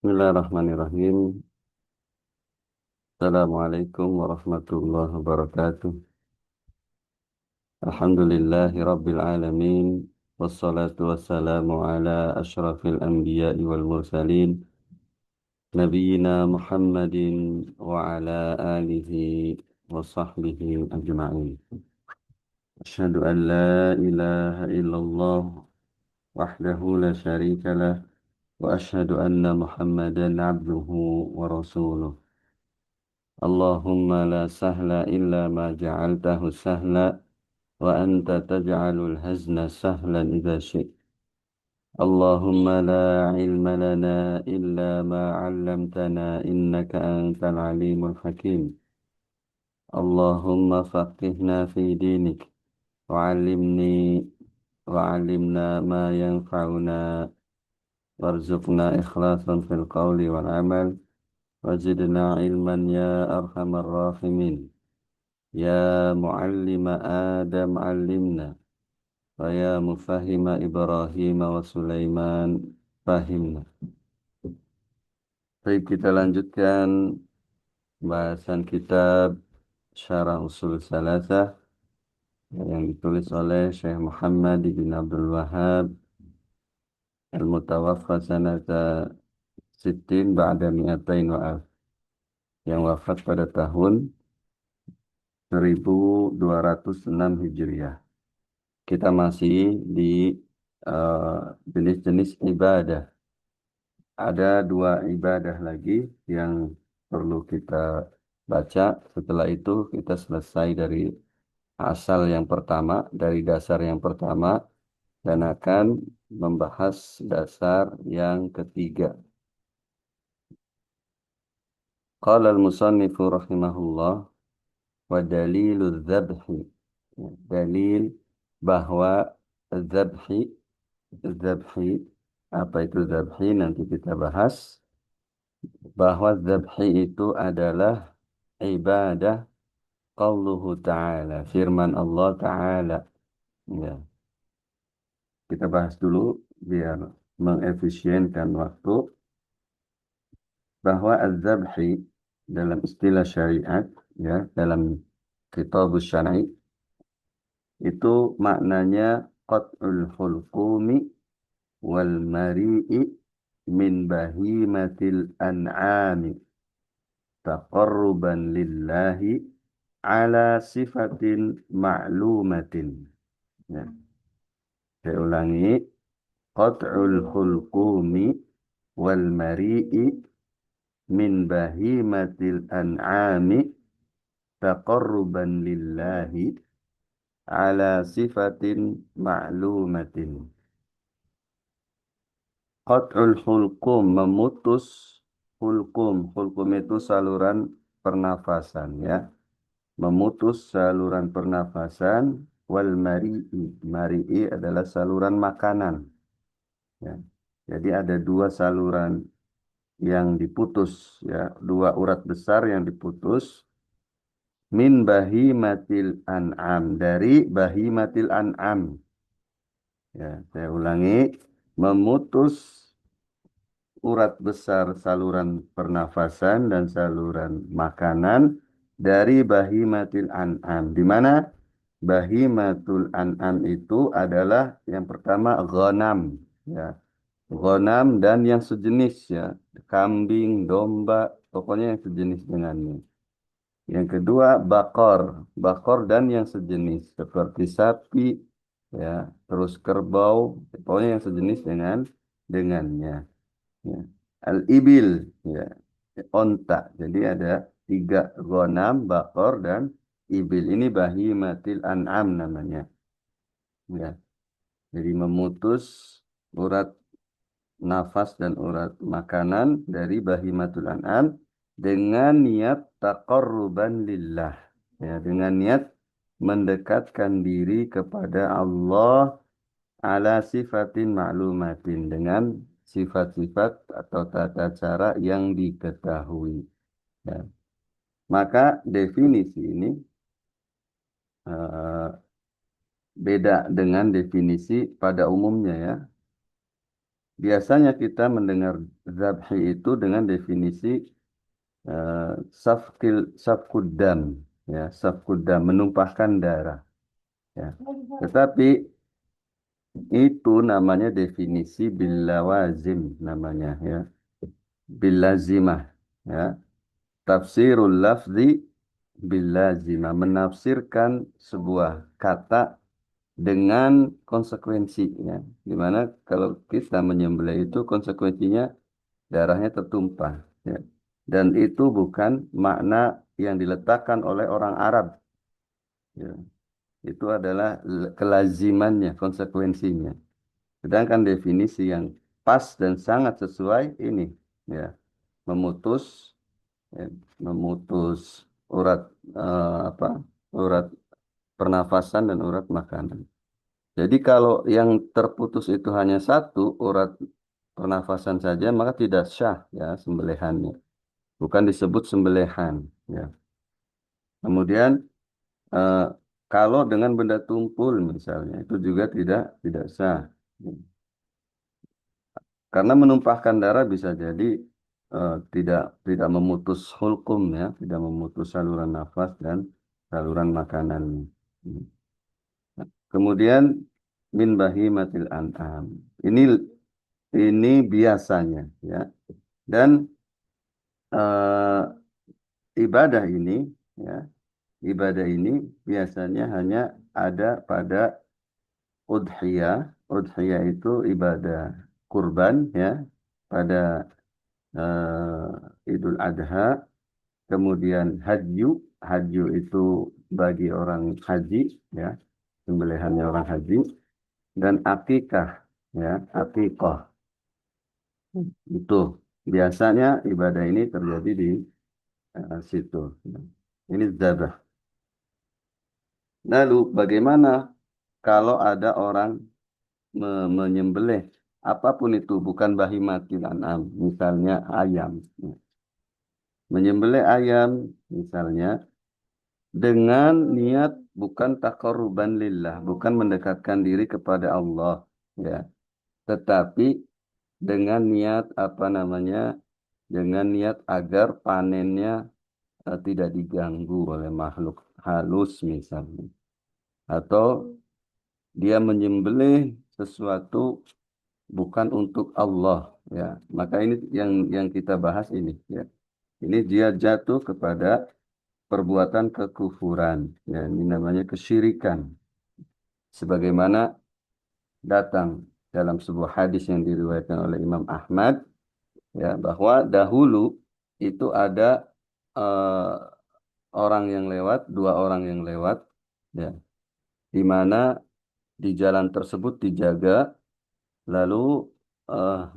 Bismillahirrahmanirrahim. Assalamualaikum warahmatullahi wabarakatuh. Alhamdulillahi rabbil alamin. Wassalatu wassalamu ala ashrafil anbiya'i wal mursalin. Nabiyyina Muhammadin wa ala alihi wa sahbihi ajma'in. Asyhadu an la ilaha illallah wahdahu la syarika lah. Wa asyhadu anna Muhammadan abduhu wa rasuluh. Allahumma la sahla illa ma ja'altahu sahla wa anta taj'alul hazna sahlan idza syi'ta. Allahumma la ilma lana illa ma 'allamtana innaka antal alimul hakim. Allahumma faqihna fi dinik wa 'allimna ma yanfa'una warzuqna ikhlasan fil qawli wal 'amal wazidna ilman ya arhamar rahimin. Ya muallima Adam allimna wa ya mufahima Ibrahim wa Sulaiman fahimna. Baik, kita lanjutkan bahasan kitab Syarah Usul Salasah yang ditulis oleh Syekh Muhammad bin Abdul Wahhab al-mutawaffa sanata sittin ba'da mi'atain wa alf, yang wafat pada tahun 1206 Hijriah. Kita masih di jenis-jenis ibadah. Ada dua ibadah lagi yang perlu kita baca. Setelah itu kita selesai dari asal yang pertama, dari dasar yang pertama, dan akan membahas dasar yang ketiga. Qala al-musannifu rahimahullah wa dalilu dzabhi. Dalil bahwa dzabhi, dzabhi, apa itu dzabhi nanti kita bahas. Bahwa dzabhi itu adalah ibadah qauluhu ta'ala, firman Allah Ta'ala. Ya, kita bahas dulu biar mengefisienkan waktu, bahwa az-zabhi dalam istilah syariat, ya, dalam kitabus syar'i, itu maknanya qat'ul hulqumi wal mari'i min bahimatil an'ami taqarruban lillahi ala sifatin ma'lumatin. Ya, saya ulangi. Qat'ul hulqumi wal mari'i min bahimatil an'ami taqarruban lillahi ala sifatin ma'lumatin. Qat'ul hulqum, memutus hulqum. Hulqum itu saluran pernafasan, ya. Memutus saluran pernafasan. Wal mari'i. Mari'i adalah saluran makanan. Ya. Jadi ada dua saluran yang diputus, ya, dua urat besar yang diputus. Min bahimatil an'am, dari bahimatil an'am. Ya, saya ulangi, memutus urat besar saluran pernafasan dan saluran makanan dari bahimatil an'am. Di mana bahimatul an'am itu adalah yang pertama ghanam, ya. Ghanam dan yang sejenis, ya. Kambing, domba, pokoknya yang sejenis dengannya. Yang kedua bakor, bakor dan yang sejenis seperti sapi, ya, terus kerbau, pokoknya yang sejenis dengannya. Ya. Al-ibil, ya, onta. Jadi ada tiga, ghanam, bakor, dan ibil. Ini bahimatil an'am namanya. Ya. Jadi memutus urat nafas dan urat makanan dari bahimatul an'am dengan niat taqarruban lillah. Ya, dengan niat mendekatkan diri kepada Allah ala sifatin ma'lumatin, dengan sifat-sifat atau tata cara yang diketahui. Ya. Maka definisi ini eh, beda dengan definisi pada umumnya, ya. biasanya kita mendengar zabhi itu dengan definisi eh, safkudam, ya, safkudam, menumpahkan darah, ya. Tetapi itu namanya definisi bilawazim namanya, ya, bilazimah, ya. Tafsirul lafzi bilazimah, menafsirkan sebuah kata dengan konsekuensinya. Dimana kalau kita menyembelih itu konsekuensinya darahnya tertumpah, ya. Dan itu bukan makna yang diletakkan oleh orang Arab, ya. Itu adalah kelazimannya, konsekuensinya. Sedangkan definisi yang pas dan sangat sesuai ini, ya, memutus, ya, memutus urat, apa, urat pernafasan dan urat makanan. Jadi kalau yang terputus itu hanya satu urat pernafasan saja, maka tidak syah, ya, sembelihannya. Bukan disebut sembelihan, ya. Kemudian eh, kalau dengan benda tumpul misalnya itu juga tidak sah. Karena menumpahkan darah bisa jadi tidak tidak memutus hulkum, ya, tidak memutus saluran nafas dan saluran makanan. Kemudian min bahimatil an'am. Ini ini biasanya, ya. Dan eh, ibadah ini, ya, ibadah ini biasanya hanya ada pada udhiyah. Udhiyah itu ibadah kurban, ya, pada Idul Adha. Kemudian hajju, hajju itu bagi orang haji, ya, sembelihannya orang haji. Dan akikah, ya, akikah itu biasanya ibadah ini terjadi di situ. Ini zabah. Lalu bagaimana kalau ada orang menyembelih apapun itu bukan bahimatil an'am, misalnya ayam. Menyembelih ayam misalnya dengan niat bukan taqarruban lillah, bukan mendekatkan diri kepada Allah, ya. Tetapi dengan niat apa namanya? Dengan niat agar panennya tidak diganggu oleh makhluk halus misalnya. Atau dia menyembelih sesuatu bukan untuk Allah, ya. Maka ini yang kita bahas ini, ya. Ini dia jatuh kepada perbuatan kekufuran, ya. Ini namanya kesyirikan. Sebagaimana datang dalam sebuah hadis yang diriwayatkan oleh Imam Ahmad, ya, bahwa dahulu itu ada eh, orang yang lewat, dua orang yang lewat, ya, di mana di jalan tersebut dijaga, lalu eh,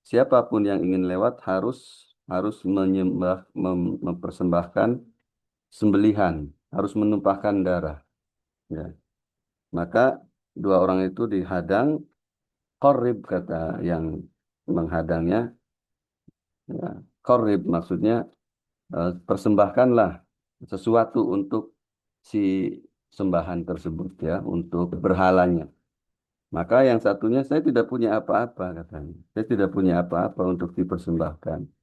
siapapun yang ingin lewat harus harus menyembah, mempersembahkan sembelihan, harus menumpahkan darah, ya. Maka dua orang itu dihadang, qorrib kata yang menghadangnya, ya. Qorrib maksudnya persembahkanlah sesuatu untuk si sembahan tersebut, ya, untuk berhalanya. Maka yang satunya, saya tidak punya apa-apa katanya. Saya tidak punya apa-apa untuk dipersembahkan.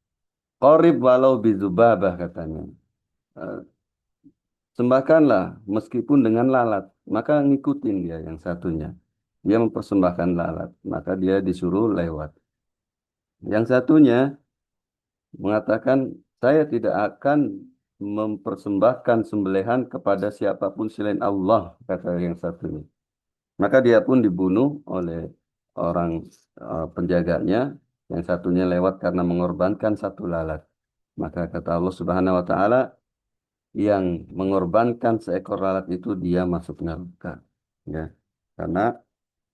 Qorib walau bizubabah katanya. Eh, Sembahkanlah meskipun dengan lalat. Maka ngikutin dia yang satunya. Dia mempersembahkan lalat. Maka dia disuruh lewat. Yang satunya mengatakan, saya tidak akan mempersembahkan sembelihan kepada siapapun selain Allah, kata yang satunya. Maka dia pun dibunuh oleh orang penjaganya. Yang satunya lewat karena mengorbankan satu lalat. Maka kata Allah Subhanahu wa taala, yang mengorbankan seekor lalat itu dia masuk neraka. Ya. Karena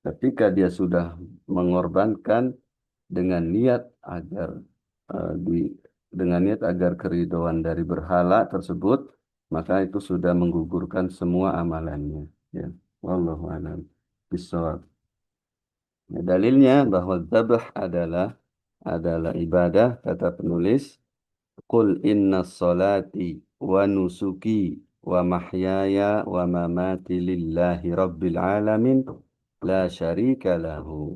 ketika dia sudah mengorbankan dengan niat agar di dengan niat agar keridhaan dari berhala tersebut, maka itu sudah menggugurkan semua amalannya. Ya. Wallahu a'lam bishawab. Ya, dalilnya bahwa zabah adalah ibadah, kata penulis, Qul inna salati wa nusuki wa mahyaya wa mamati lillahi rabbil alamin la syarika lahu.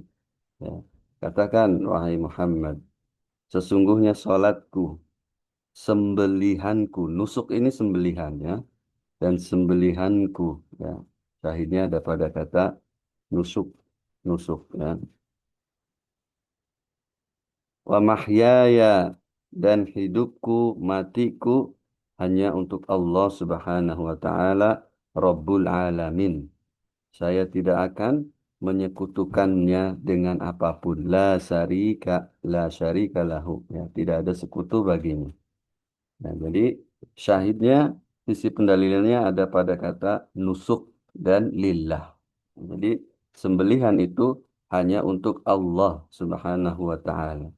Ya. Katakan, wahai Muhammad, sesungguhnya sholatku, sembelihanku, nusuk ini sembelihan ya, dan sembelihanku ya. Syahidnya ada pada kata nusuk, nusuk ya. Wa mahyaya dan hidupku, matiku hanya untuk Allah Subhanahu wa taala Rabbul Alamin. Saya tidak akan menyekutukannya dengan apapun. La syarika lahu. Ya, tidak ada sekutu baginya. Nah, jadi syahidnya sisi pendalilannya ada pada kata nusuk dan lillah. Jadi sembelihan itu hanya untuk Allah Subhanahu wa taala.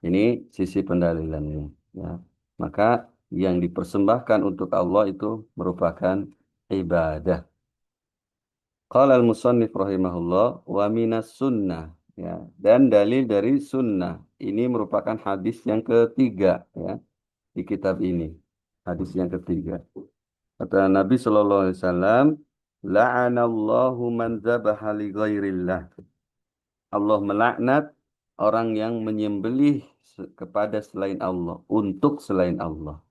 Ini sisi pendalilannya. Ya. Maka yang dipersembahkan untuk Allah itu merupakan ibadah. Qala al-musannif rahimahullah wa minas sunnah. Ya. Dan dalil dari sunnah. Ini merupakan hadis yang ketiga ya, di kitab ini. Hadis yang ketiga. Kata Nabi Shallallahu Alaihi Wasallam, la'anallahu man zabaha li ghairillah. Allah melaknat orang yang menyembelih kepada selain Allah, untuk selain Allah.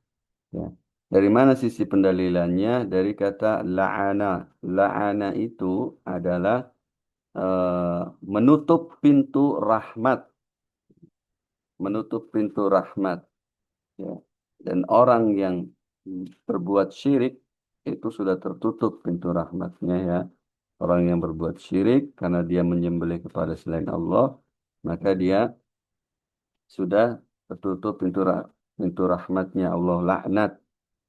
Ya. Dari mana sisi pendalilannya? Dari kata la'ana. La'ana itu adalah menutup pintu rahmat, menutup pintu rahmat. Ya. Dan orang yang berbuat syirik itu sudah tertutup pintu rahmatnya ya. Orang yang berbuat syirik karena dia menyembelih kepada selain Allah, maka dia sudah tertutup pintu rahmatnya Allah laknat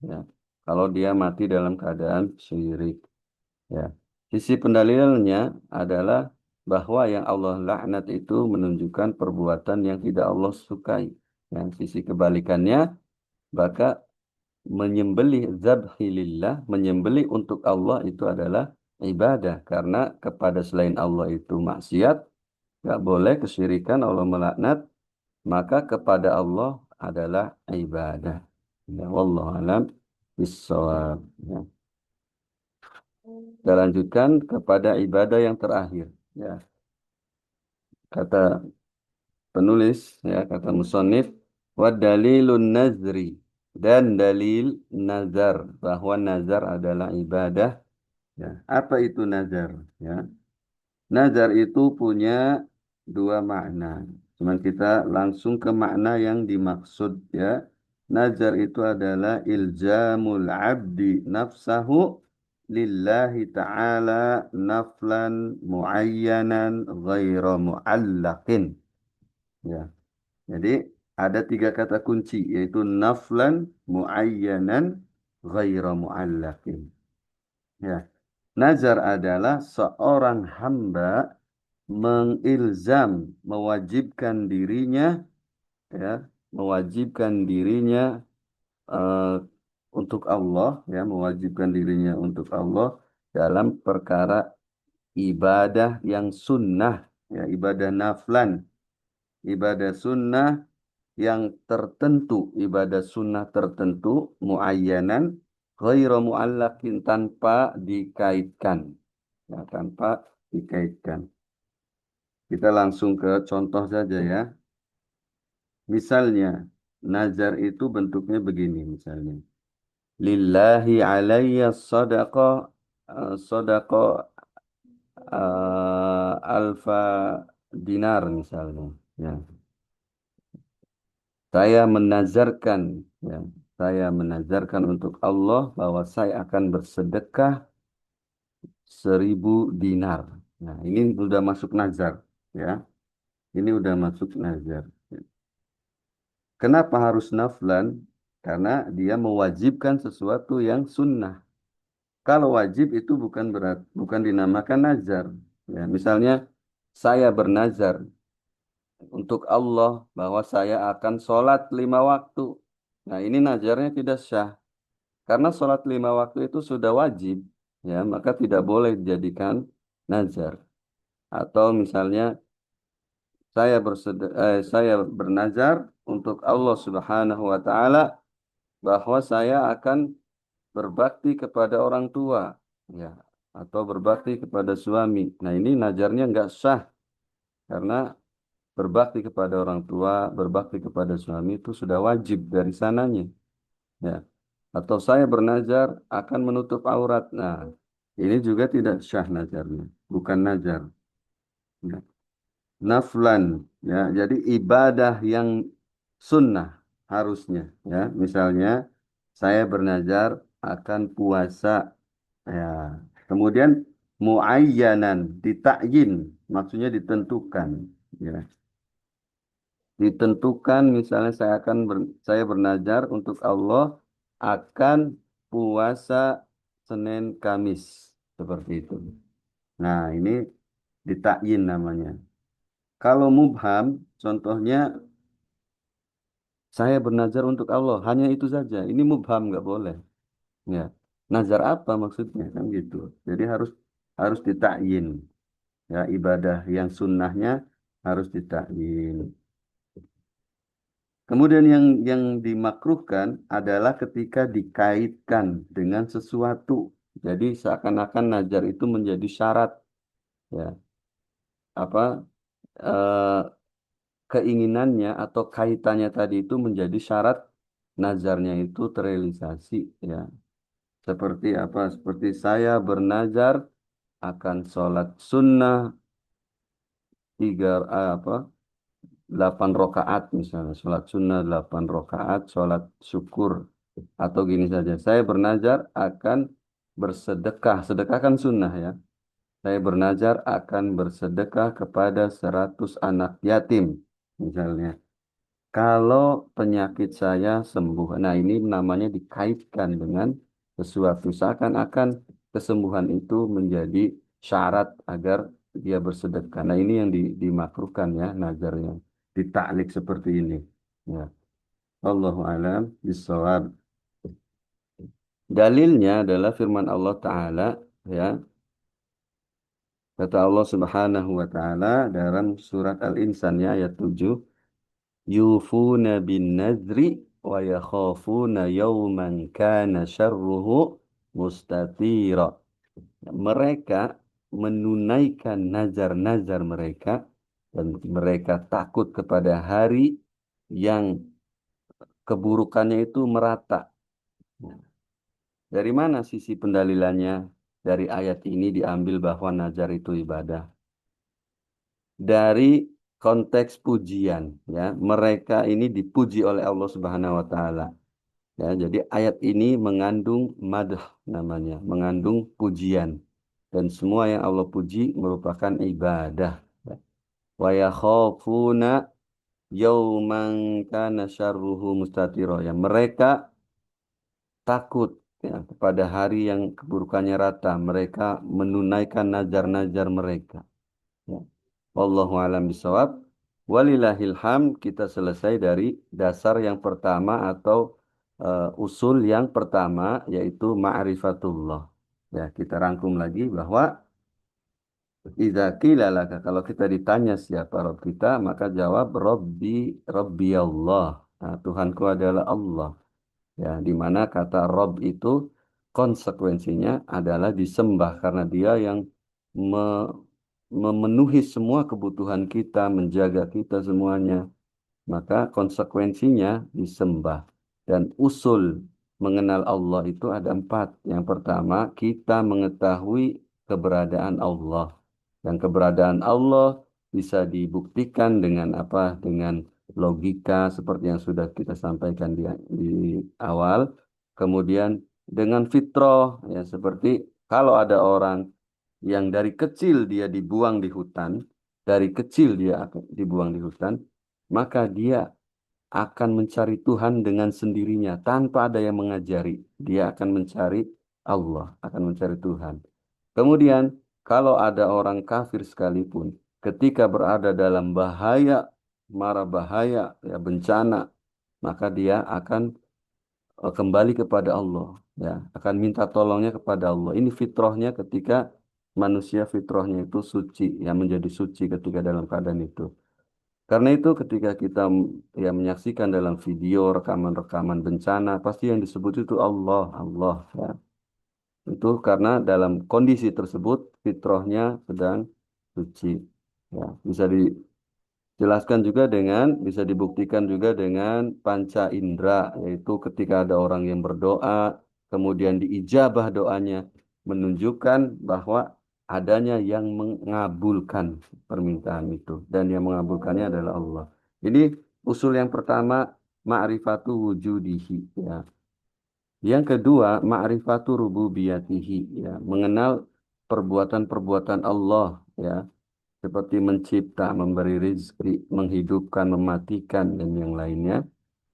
ya. Kalau dia mati dalam keadaan syirik ya. Sisi pendalilannya adalah bahwa yang Allah laknat itu menunjukkan perbuatan yang tidak Allah sukai. Dan sisi kebalikannya, maka menyembelih zabhilillah, menyembelih untuk Allah itu adalah ibadah karena kepada selain Allah itu maksiat, nggak boleh kesyirikan, Allah melaknat, maka kepada Allah adalah ibadah. Ya, wallahu alam bissawab. Ya. Kita lanjutkan kepada ibadah yang terakhir. Ya, kata penulis, ya, kata musannif, wa dalilun nazri, dan dalil nazar bahwa nazar adalah ibadah. Ya, apa itu nazar? Ya, nazar itu punya dua makna. Cuman kita langsung ke makna yang dimaksud ya. Nazar itu adalah ilzamul abdi nafsahu lillahi ta'ala naflan muayyanan ghaira muallaqin. Ya. Jadi ada tiga kata kunci yaitu naflan muayyanan ghaira muallaqin. Ya. Nazar adalah seorang hamba mengilzam, mewajibkan dirinya, ya, mewajibkan dirinya eh, untuk Allah, ya, mewajibkan dirinya untuk Allah dalam perkara ibadah yang sunnah, ya, ibadah naflan, ibadah sunnah yang tertentu, ibadah sunnah tertentu, muayyanan, ghairu mu'allaqin, tanpa dikaitkan, ya, tanpa dikaitkan. Kita langsung ke contoh saja ya. Misalnya, nazar itu bentuknya begini misalnya. Lillahi alayya sadaqah, sadaqah alfa dinar misalnya. Ya. Saya menazarkan, ya, saya menazarkan untuk Allah bahwa saya akan bersedekah 1.000 dinar. Nah, ini sudah masuk nazar, ya. Ini udah masuk nazar. Kenapa harus naflan? Karena dia mewajibkan sesuatu yang sunnah. Kalau wajib itu bukan dinamakan nazar. Ya, misalnya saya bernazar untuk Allah bahwa saya akan sholat 5 waktu. Nah, ini nazarnya tidak sah. Karena sholat 5 waktu itu sudah wajib, ya, maka tidak boleh dijadikan nazar. Atau misalnya saya bernazar untuk Allah Subhanahu wa taala bahwa saya akan berbakti kepada orang tua, ya, atau berbakti kepada suami. Nah, ini nazarnya nggak sah karena berbakti kepada orang tua, berbakti kepada suami itu sudah wajib dari sananya, ya. Atau saya bernazar akan menutup aurat. Nah, ini juga tidak syah nazarnya, bukan nazar. Ya. Naflan, ya. Jadi ibadah yang sunnah harusnya, ya. Misalnya saya bernazar akan puasa, ya. Kemudian muayyanan, ditakyin, maksudnya ditentukan, ya. Ditentukan misalnya saya bernazar untuk Allah akan puasa Senin Kamis seperti itu. Nah, ini ditakyin namanya. Kalau mubham, contohnya saya bernazar untuk Allah, hanya itu saja. Ini mubham, nggak boleh. Ya, nazar apa maksudnya kan gitu. Jadi harus ditakyin. Ya, ibadah yang sunnahnya harus ditakyin. Kemudian yang dimakruhkan adalah ketika dikaitkan dengan sesuatu. Jadi seakan-akan nazar itu menjadi syarat, ya. Apa eh, keinginannya atau kaitannya tadi itu menjadi syarat nazarnya itu terrealisasi, ya. Seperti apa? Seperti saya bernazar akan sholat sunnah tiga apa 8 rakaat misalnya, sholat sunnah 8 rakaat, sholat syukur, atau gini saja, saya bernazar akan bersedekah, sedekah kan sunnah, ya. Saya bernazar akan bersedekah kepada 100 anak yatim misalnya. Kalau penyakit saya sembuh, nah ini namanya dikaitkan dengan sesuatu. Seakan-akan kesembuhan itu menjadi syarat agar dia bersedekah. Nah ini yang dimakruhkan, ya, nazarnya. Ditaklik seperti ini. Ya. Allahu alam bisawab. Dalilnya adalah firman Allah Ta'ala, ya. Kata Allah Subhanahu wa Ta'ala dalam surat Al-Insan, ya, ayat 7. Yufuna bin nadri wa yakhafuna yawman kana syarruhu mustatira. Mereka menunaikan nazar-nazar mereka dan mereka takut kepada hari yang keburukannya itu merata. Nah, dari mana sisi pendalilannya? Dari ayat ini diambil bahwa nazar itu ibadah. Dari konteks pujian, ya, mereka ini dipuji oleh Allah Subhanahu wa taala, ya. Jadi ayat ini mengandung madah namanya, mengandung pujian, dan semua yang Allah puji merupakan ibadah, ya. Wa yakhafuna yauman kana syarruhu mustatira, ya, mereka takut, ya, kepada hari yang keburukannya rata, mereka menunaikan nazar-nazar mereka, ya. Wallahu alam bisawab. Walillahil hamd, kita selesai dari dasar yang pertama atau usul yang pertama, yaitu ma'rifatullah. Ya, kita rangkum lagi bahwa idza qila laka, kalau kita ditanya siapa Rabb kita, maka jawab Rabbi Allah. Nah, Tuhanku adalah Allah. Ya, di mana kata Rabb itu konsekuensinya adalah disembah karena dia yang me- memenuhi semua kebutuhan kita, menjaga kita semuanya. Maka konsekuensinya disembah. Dan usul mengenal Allah itu ada 4. Yang pertama, kita mengetahui keberadaan Allah. Dan keberadaan Allah bisa dibuktikan dengan apa? Dengan logika seperti yang sudah kita sampaikan di awal. Kemudian dengan fitrah, ya, seperti kalau ada orang yang dari kecil dia dibuang di hutan, dari kecil dia akan dibuang di hutan, maka dia akan mencari Tuhan dengan sendirinya tanpa ada yang mengajari. Dia akan mencari Allah, akan mencari Tuhan. Kemudian, kalau ada orang kafir sekalipun, ketika berada dalam bahaya, mara bahaya, ya, bencana, maka dia akan kembali kepada Allah, ya, akan minta tolongnya kepada Allah. Ini fitrahnya ketika manusia fitrahnya itu suci, ya, menjadi suci ketika dalam keadaan itu. Karena itu ketika kita ya menyaksikan dalam video rekaman-rekaman bencana, pasti yang disebut itu Allah, Allah, ya. Itu karena dalam kondisi tersebut fitrahnya sedang suci. Ya, bisa Jelaskan juga dengan, bisa dibuktikan juga dengan panca indera, yaitu ketika ada orang yang berdoa, kemudian diijabah doanya, menunjukkan bahwa adanya yang mengabulkan permintaan itu. Dan yang mengabulkannya adalah Allah. Jadi usul yang pertama, ma'rifatu wujudihi. Ya. Yang kedua, ma'rifatu rububiyatihi. Ya. Mengenal perbuatan-perbuatan Allah. Ya seperti mencipta, memberi rizki, menghidupkan, mematikan, dan yang lainnya.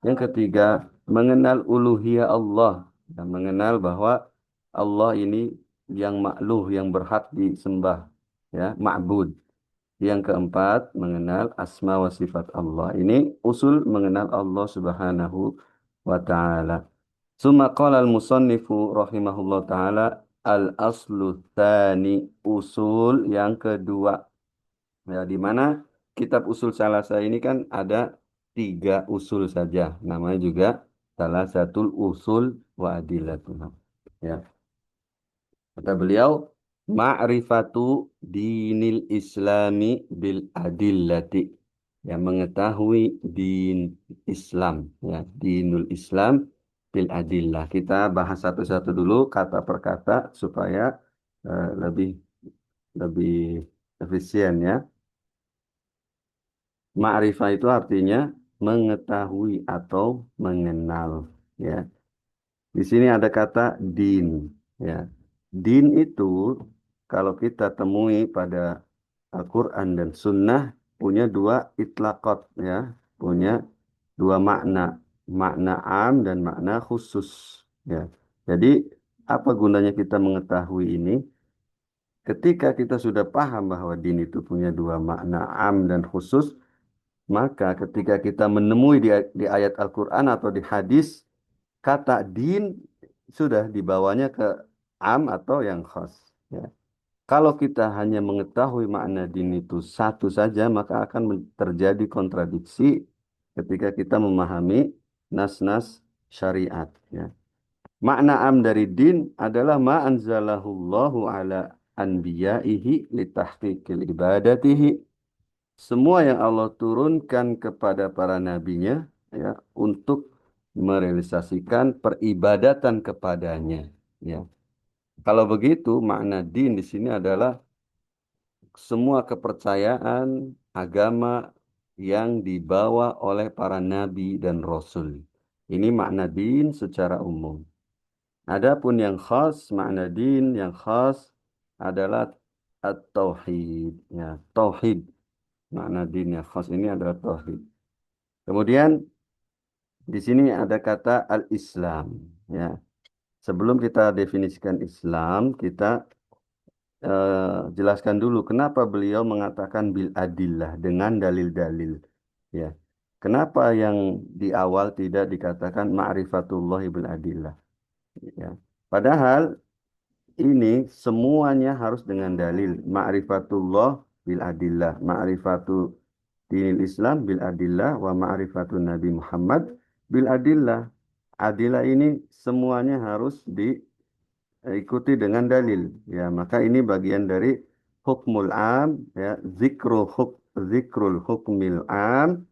Yang ketiga, mengenal uluhiyah Allah, dan mengenal bahwa Allah ini yang makluh, yang berhak disembah, ya, ma'bud. Yang keempat, mengenal asma wa sifat Allah. Ini usul mengenal Allah Subhanahu wa ta'ala. Summa qala al-musannifu rahimahullah ta'ala al-aslu tsani, usul yang kedua. Ya, di mana kitab usul salasa ini kan ada tiga usul saja. Namanya juga salah satu usul wa adillatuh. Ya, kata beliau, ma'rifatu dinil islami bil adillati. Ya, mengetahui din Islam. Ya, dinul Islam bil adillah. Kita bahas satu-satu dulu kata per kata supaya lebih lebih efisien ya. Ma'rifah itu artinya mengetahui atau mengenal. Ya, di sini ada kata din. Ya, din itu kalau kita temui pada Al-Quran dan Sunnah punya dua itlaqat, ya, punya dua makna, makna am dan makna khusus. Ya, jadi apa gunanya kita mengetahui ini? Ketika kita sudah paham bahwa din itu punya dua makna am dan khusus, maka ketika kita menemui di ayat Al-Quran atau di hadis, kata din sudah dibawanya ke am atau yang khas. Ya. Kalau kita hanya mengetahui makna din itu satu saja, maka akan terjadi kontradiksi ketika kita memahami nas-nas syariat. Ya. Makna am dari din adalah ma anzalahullahu ala anbiya'ihi litahqiqil ibadatihi, semua yang Allah turunkan kepada para nabinya ya untuk merealisasikan peribadatan kepadanya ya. Kalau begitu makna din di sini adalah semua kepercayaan agama yang dibawa oleh para nabi dan rasul. Ini makna din secara umum. Adapun yang khas, makna din yang khas adalah at-tauhid ya, tauhid. Makna din yang khas ini adalah tauhid. Kemudian di sini ada kata al-Islam ya. Sebelum kita definisikan Islam, kita jelaskan dulu kenapa beliau mengatakan bil adillah dengan dalil-dalil ya. Kenapa yang di awal tidak dikatakan ma'rifatullahi bil adillah ya. Padahal ini semuanya harus dengan dalil. Ma'rifatullah bil adillah, ma'rifatu dinil Islam bil adillah wa ma'rifatun Nabi Muhammad bil adillah. Adillah ini semuanya harus diikuti dengan dalil. Ya, maka ini bagian dari hukmul am, ya, zikrul hukmil am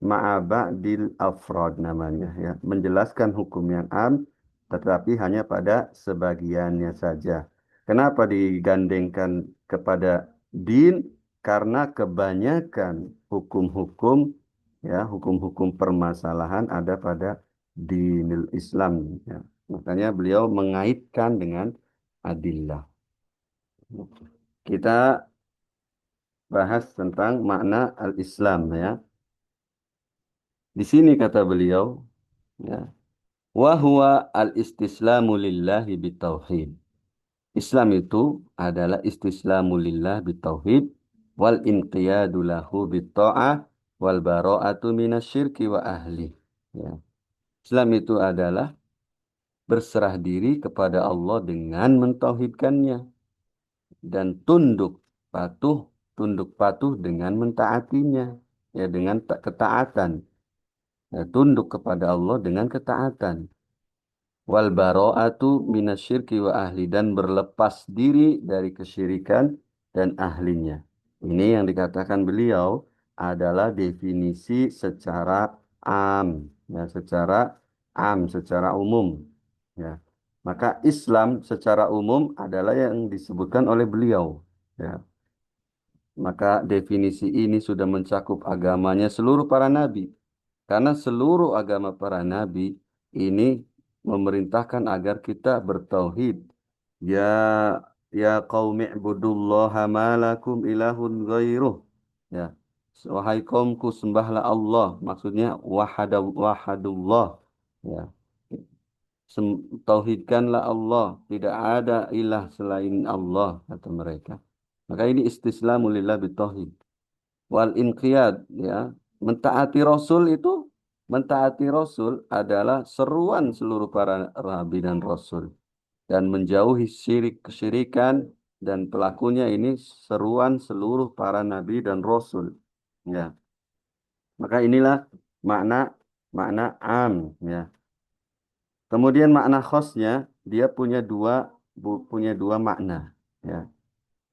ma'a ba'dil afrad namanya, ya. Menjelaskan hukum yang am, tetapi hanya pada sebagiannya saja. Kenapa digandengkan kepada din? Karena kebanyakan hukum-hukum, ya, hukum-hukum permasalahan ada pada dinil Islam. Ya. Makanya beliau mengaitkan dengan adillah. Kita bahas tentang makna al-Islam, ya. Di sini kata beliau, ya, wa huwa al-istislamu lillahi bitauhid. Islam itu adalah istislamu lillah bitauhid wal inqiyadu lahu bitta'ah wal bara'atu minasyirki wa ahli. Ya. Islam itu adalah berserah diri kepada Allah dengan mentauhidkannya dan tunduk patuh dengan mentaatinya, ya, dengan ketaatan. Ya, tunduk kepada Allah dengan ketaatan. Wal bara'atu minasyirki wa ahli, dan berlepas diri dari kesyirikan dan ahlinya. Ini yang dikatakan beliau adalah definisi secara am, ya, secara umum, ya. Maka Islam secara umum adalah yang disebutkan oleh beliau, ya. Maka definisi ini sudah mencakup agamanya seluruh para nabi, karena seluruh agama para nabi ini memerintahkan agar kita bertauhid. Ya ya qaumi ibudullaha ma lakum ilahun ghairuh. Ya. Wahai kaumku sembahlah Allah. Maksudnya wahadullah. Ya. Tauhidkanlah Allah. Tidak ada ilah selain Allah kata mereka. Maka ini istislamul lillah bitauhid. Wal inqiyad, ya. Mentaati Rasul itu, mentaati Rasul adalah seruan seluruh para nabi dan Rasul, dan menjauhi syirik kesyirikan dan pelakunya ini seruan seluruh para nabi dan rasul, ya. Maka inilah makna makna am, ya. Kemudian makna khosnya dia punya dua makna, ya.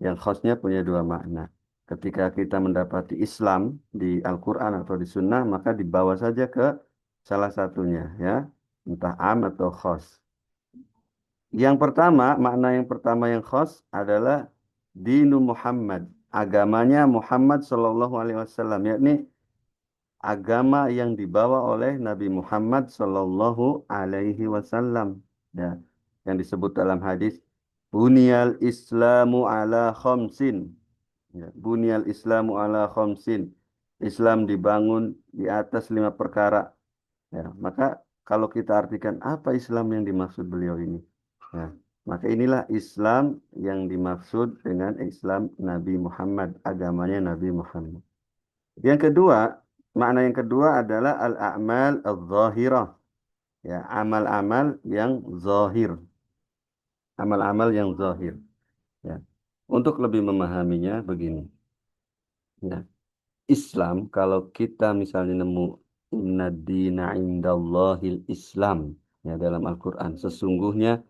Yang khosnya punya dua makna. Ketika kita mendapati Islam di Al-Quran atau di Sunnah, maka dibawa saja ke salah satunya, ya, entah am atau khos. Yang pertama, makna yang pertama yang khas adalah dinu Muhammad, agamanya Muhammad Shallallahu Alaihi Wasallam, yakni agama yang dibawa oleh Nabi Muhammad Shallallahu Alaihi Wasallam, ya, yang disebut dalam hadis, Bunyal Islamu ala khamsin, ya, Bunyal Islamu ala khamsin, Islam dibangun di atas 5 perkara. Ya, maka kalau kita artikan apa Islam yang dimaksud beliau ini? Ya, maka inilah Islam yang dimaksud dengan Islam Nabi Muhammad, agamanya Nabi Muhammad. Yang kedua, makna yang kedua adalah al-a'mal al-zahirah. Ya, amal-amal yang zahir. Amal-amal yang zahir. Ya. Untuk lebih memahaminya begini. Ya. Islam, kalau kita misalnya nemu inna dina indallahil Islam, ya, dalam Al-Quran, sesungguhnya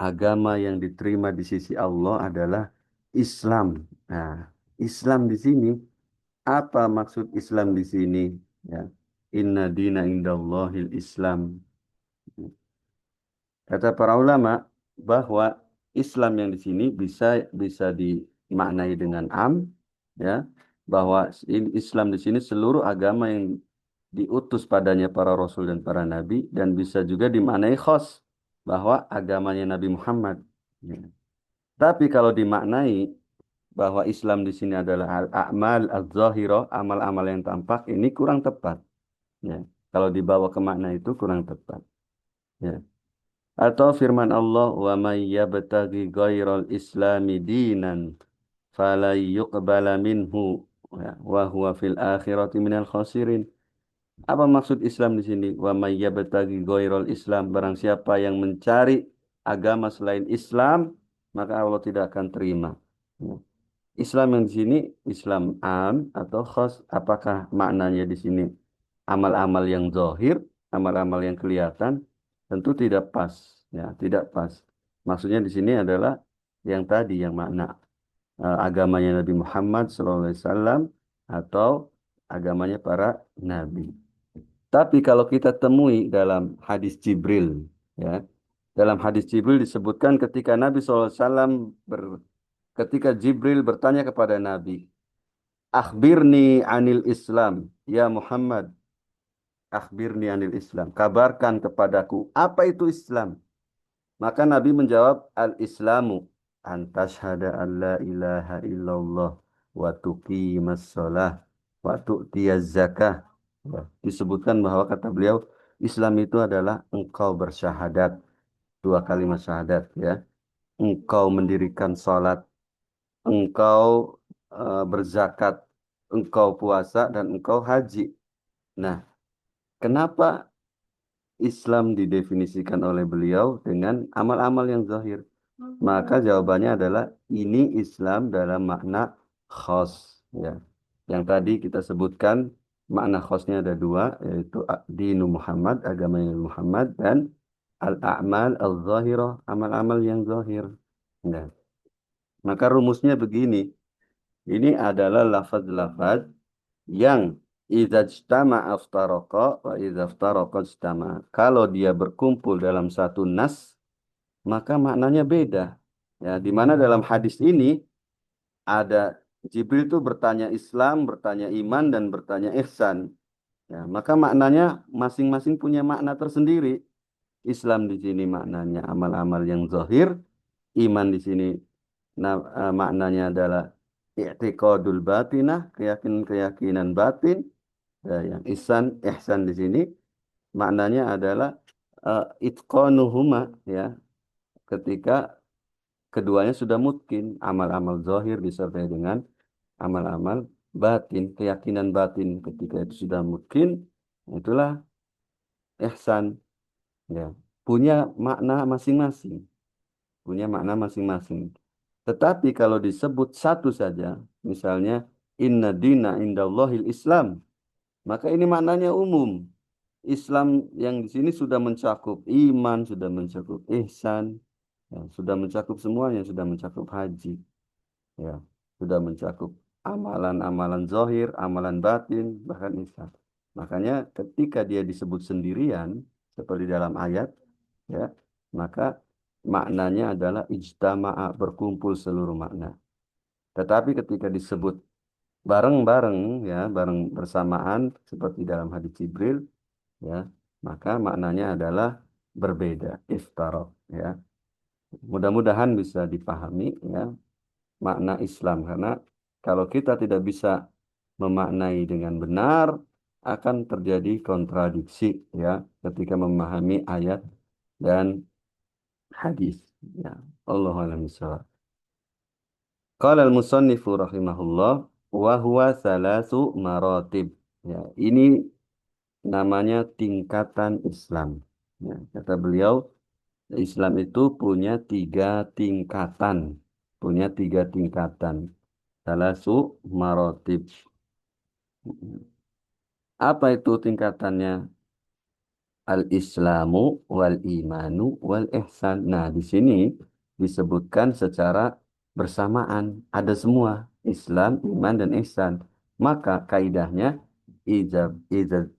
agama yang diterima di sisi Allah adalah Islam. Nah, Islam di sini, apa maksud Islam di sini? Ya, inna dina indallahil Islam. Kata para ulama bahwa Islam yang di sini bisa bisa dimaknai dengan am, ya, bahwa Islam di sini seluruh agama yang diutus padanya para rasul dan para nabi, dan bisa juga dimaknai khos bahwa agamanya Nabi Muhammad. Ya. Tapi kalau dimaknai bahwa Islam di sini adalah al-a'mal az-zahirah, amal-amal yang tampak, ini kurang tepat. Ya. Kalau dibawa ke makna itu kurang tepat. Ya. Atau firman Allah, wa may yabtaghi ghairal islami dinan falan yuqbala minhu, ya, wa huwa fil akhirati minal khasirin. Apa maksud Islam di sini? Wa may yabtaghi ghairal Islam, barang siapa yang mencari agama selain Islam, maka Allah tidak akan terima. Ya. Islam yang di sini Islam am atau khas? Apakah maknanya di sini amal-amal yang zahir, amal-amal yang kelihatan? Tentu tidak pas, ya, tidak pas. Maksudnya di sini adalah yang tadi, yang makna agamanya Nabi Muhammad SAW atau agamanya para nabi. Tapi kalau kita temui dalam hadis Jibril, ya, dalam hadis Jibril disebutkan ketika Nabi SAW ketika Jibril bertanya kepada Nabi, Akhbirni anil Islam, ya Muhammad, akhbirni anil Islam, kabarkan kepadaku apa itu Islam. Maka Nabi menjawab, al-Islamu antashhada an la ilaha illallah wa tuqimas shalah wa tu'tiyaz zakah. Ya, disebutkan bahwa kata beliau, Islam itu adalah engkau bersyahadat, 2 kalimat syahadat, ya. Engkau mendirikan salat, engkau berzakat, engkau puasa, dan engkau haji. Nah, kenapa Islam didefinisikan oleh beliau dengan amal-amal yang zahir? Maka jawabannya adalah ini Islam dalam makna khos, ya. Yang tadi kita sebutkan makna khosnya ada dua, yaitu dinu Muhammad, agama Muhammad, dan al-a'mal al-zahirah, amal-amal yang zahir. Nah, maka rumusnya begini. Ini adalah lafaz-lafaz yang idza ijtama'a iftaraqa wa idza iftaraqa ijtama'a. Kalau dia berkumpul dalam satu nas, maka maknanya beda. Ya, di mana dalam hadis ini ada Jibril itu bertanya Islam, bertanya iman, dan bertanya ihsan. Ya, maka maknanya masing-masing punya makna tersendiri. Islam di sini maknanya amal-amal yang zahir, iman di sini maknanya adalah i'tiqadul batinah, keyakinan-keyakinan batin. Ya, yang ihsan di sini maknanya adalah itqanuhuma, ya, ketika keduanya sudah mungkin, amal-amal zahir disertai dengan amal-amal batin, keyakinan batin ketika itu sudah mungkin, itulah ihsan, ya. Punya makna masing-masing, punya makna masing-masing. Tetapi kalau disebut satu saja, misalnya inna dina indallahil Islam, maka ini maknanya umum. Islam yang di sini sudah mencakup iman, sudah mencakup ihsan, ya, sudah mencakup semuanya, sudah mencakup haji, ya, sudah mencakup amalan-amalan zahir, amalan batin, bahkan ihsan. Makanya ketika dia disebut sendirian, seperti dalam ayat, ya, maka maknanya adalah ijtama'a, berkumpul seluruh makna. Tetapi ketika disebut bareng-bareng, ya, bareng bersamaan seperti dalam hadis Jibril, ya, maka maknanya adalah berbeda, iftaraq, ya. Mudah-mudahan bisa dipahami, ya, makna Islam, karena kalau kita tidak bisa memaknai dengan benar, akan terjadi kontradiksi, ya, ketika memahami ayat dan hadis, ya. Allahu a'lam bishawab. Qala al-musannifu rahimahullah wa huwa salasu maratib. Ya, ini namanya tingkatan Islam. Ya, kata beliau, Islam itu punya tiga tingkatan. Punya tiga tingkatan. Salasu maratib. Apa itu tingkatannya? Al-Islamu wal imanu wal ihsan. Nah, di sini disebutkan secara bersamaan. Ada semua. Islam, iman, dan ihsan. Maka kaidahnya ijab ijab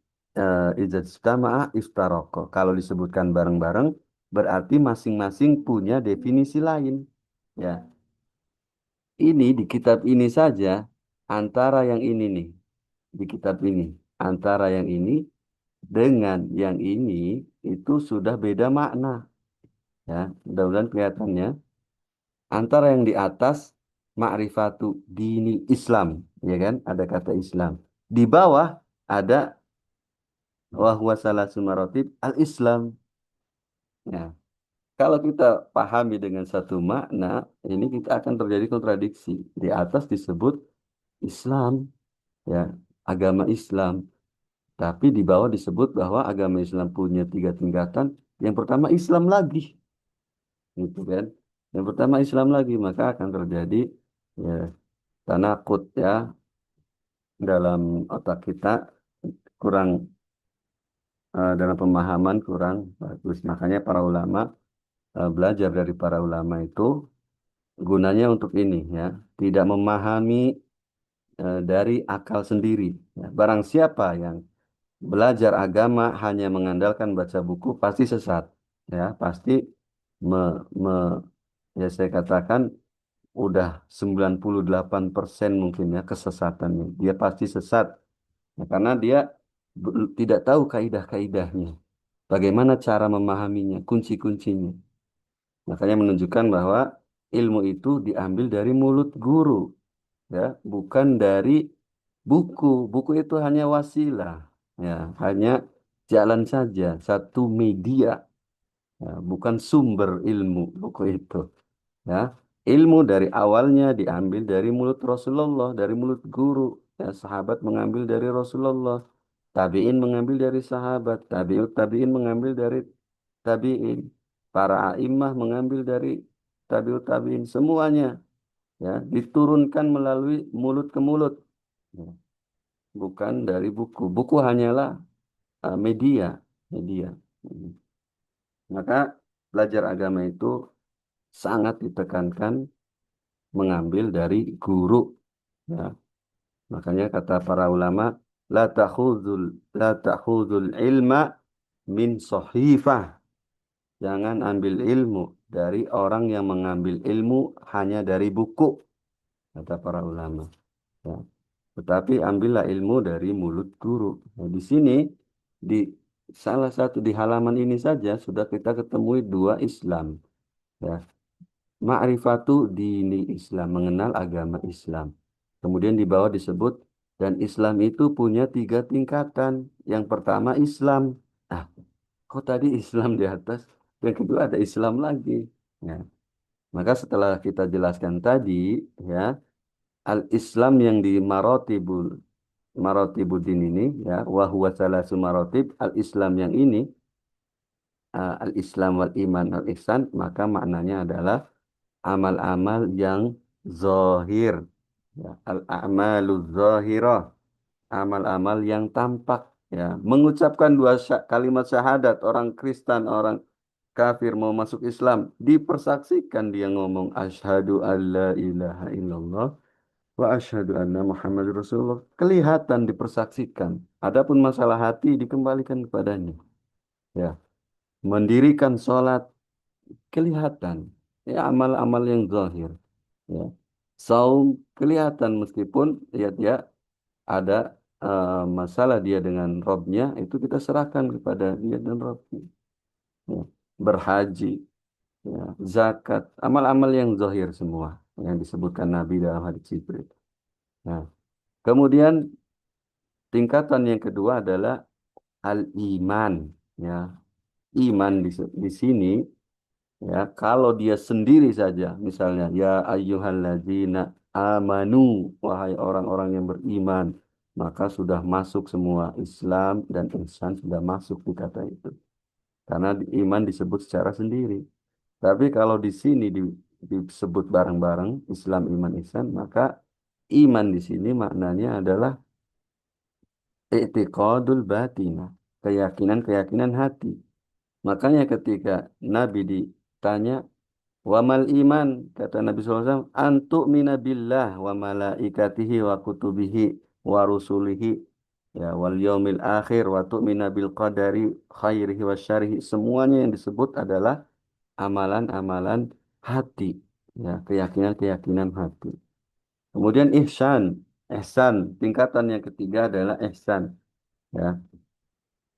ijab istama'a iftaroko. Kalau disebutkan bareng-bareng, berarti masing-masing punya definisi lain. Ya, ini di kitab ini saja, antara yang ini nih, di kitab ini, antara yang ini dengan yang ini itu sudah beda makna, ya. Mudah-mudahan kelihatannya, antara yang di atas ma'rifatu dinil Islam, ya kan, ada kata Islam, di bawah ada wahwa salasu maratib al-Islam. Nah, kalau kita pahami dengan satu makna, ini kita akan terjadi kontradiksi. Di atas disebut Islam, ya, agama Islam, tapi di bawah disebut bahwa agama Islam punya tiga tingkatan. Yang pertama Islam lagi, gitu kan? Yang pertama Islam lagi, maka akan terjadi, ya, tanakut, ya, dalam otak kita, kurang dalam pemahaman kurang bagus. Makanya para ulama, belajar dari para ulama itu gunanya untuk ini, ya, tidak memahami dari akal sendiri. Ya. Barang siapa yang belajar agama hanya mengandalkan baca buku pasti sesat, ya, pasti me, me, ya, saya katakan udah 98% mungkin, ya, kesesatannya. Dia pasti sesat. Ya, karena dia tidak tahu kaidah-kaidahnya. Bagaimana cara memahaminya, kunci-kuncinya. Makanya menunjukkan bahwa ilmu itu diambil dari mulut guru, ya, bukan dari buku. Buku itu hanya wasilah, ya, hanya jalan saja, satu media, ya, bukan sumber ilmu buku itu, ya. Ilmu dari awalnya diambil dari mulut Rasulullah, dari mulut guru, ya, sahabat mengambil dari Rasulullah, tabi'in mengambil dari sahabat, tabi'in mengambil dari tabi'in, para a'immah mengambil dari tabi'in, semuanya, ya, diturunkan melalui mulut ke mulut, ya, bukan dari buku. Buku hanyalah media, media. Hmm. Maka belajar agama itu sangat ditekankan mengambil dari guru, ya. Makanya kata para ulama, la ta'khudhul la ta'khudhul ilma min sahifah. Jangan ambil ilmu dari orang yang mengambil ilmu hanya dari buku, kata para ulama. Ya. Tetapi ambillah ilmu dari mulut guru. Nah, di sini di salah satu di halaman ini saja sudah kita ketemui dua Islam. Ya, ma'rifatu dini Islam, mengenal agama Islam. Kemudian di bawah disebut dan Islam itu punya tiga tingkatan. Yang pertama Islam. Ah, kok tadi Islam di atas? Yang kedua ada Islam lagi. Ya. Maka setelah kita jelaskan tadi, ya, al-Islam yang di marotibudin ini, ya, wa huwa salasu marotib, al-Islam yang ini, al-Islam wal iman wal ihsan, maka maknanya adalah amal-amal yang zahir, ya, al-a'malu zahirah, amal-amal yang tampak, ya, mengucapkan kalimat syahadat, orang Kristen, orang kafir mau masuk Islam, dipersaksikan dia ngomong asyhadu alla ilaha illallah wa asyhadu anna Muhammad Rasulullah. Kelihatan dipersaksikan. Adapun masalah hati dikembalikan kepadanya. Ya, mendirikan sholat kelihatan. Ya, amal-amal yang zahir. Ya. Saum kelihatan meskipun ya dia ada masalah dia dengan Robnya, itu kita serahkan kepada dia dan Robnya. Ya. Berhaji, ya. Zakat, amal-amal yang zahir semua yang disebutkan Nabi dalam hadis Jibril. Nah, kemudian tingkatan yang kedua adalah al-iman. Ya, iman di sini, ya, kalau dia sendiri saja, misalnya ya ayyuhalladzina amanu, wahai orang-orang yang beriman, maka sudah masuk semua Islam dan ihsan sudah masuk di kata itu. Karena iman disebut secara sendiri. Tapi kalau di sini disebut bareng-bareng Islam, iman, ihsan, maka iman di sini maknanya adalah i'tiqadul batinah, keyakinan-keyakinan hati. Makanya ketika Nabi ditanya, wamal iman, kata Nabi SAW, antuk minabillah wa malaikatihi wa kutubihi wa rusulihi, ya, wal yaumil akhir wa tu'mina bil qadari khairihi wa syarihi. Semuanya yang disebut adalah amalan-amalan hati, ya, keyakinan-keyakinan hati. Kemudian ihsan, ihsan, tingkatan yang ketiga adalah ihsan, ya.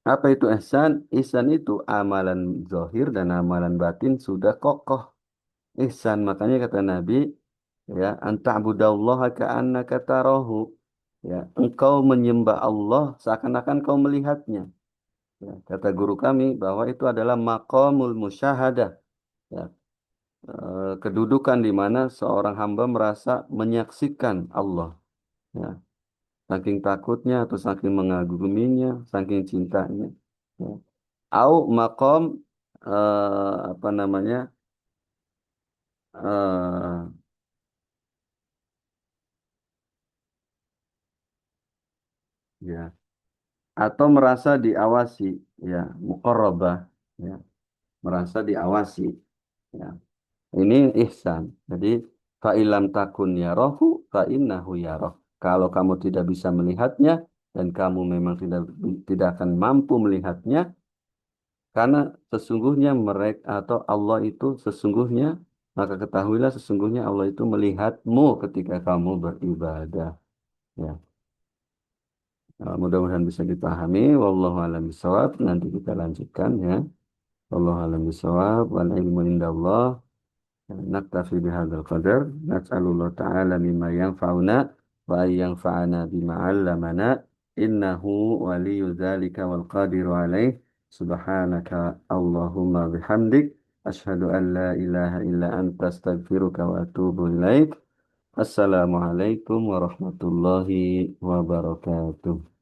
Apa itu ihsan? Ihsan itu amalan zahir dan amalan batin sudah kokoh. Ihsan, makanya kata Nabi, ya, anta'budallaha ka'annaka tarahu. Ya, engkau menyembah Allah seakan-akan kau melihatnya. Ya, kata guru kami bahwa itu adalah maqamul musyahadah. Ya, kedudukan di mana seorang hamba merasa menyaksikan Allah. Ya, saking takutnya atau saking mengaguminya, saking cintanya. Ya. Au maqam apa namanya? eh, ya, atau merasa diawasi, ya, muqarrabah, ya, merasa diawasi, ya. Ini ihsan. Jadi fa'ilam takun yarahu fa innahu yarah. Kalau kamu tidak bisa melihatnya dan kamu memang tidak akan mampu melihatnya, karena sesungguhnya mereka atau Allah itu sesungguhnya, maka ketahuilah sesungguhnya Allah itu melihatmu ketika kamu beribadah. Ya. Mudah-mudahan bisa dipahami. Wallahu a'lam bishawab. Nanti kita lanjutkan, ya. Wallahu a'lam bishawab. Wal ilmu indallah. Naktafi bihadzal qadar. Nas'alullah ta'ala mimma yanfa'una wa ay yanfa'ana bima 'allamana. Innahu waliyyu dzalika wal qadiru 'alaih. Subhanaka Allahumma bihamdik asyhadu an la ilaha illa anta astaghfiruka wa atubu ilaik. Assalamualaikum warahmatullahi wabarakatuh.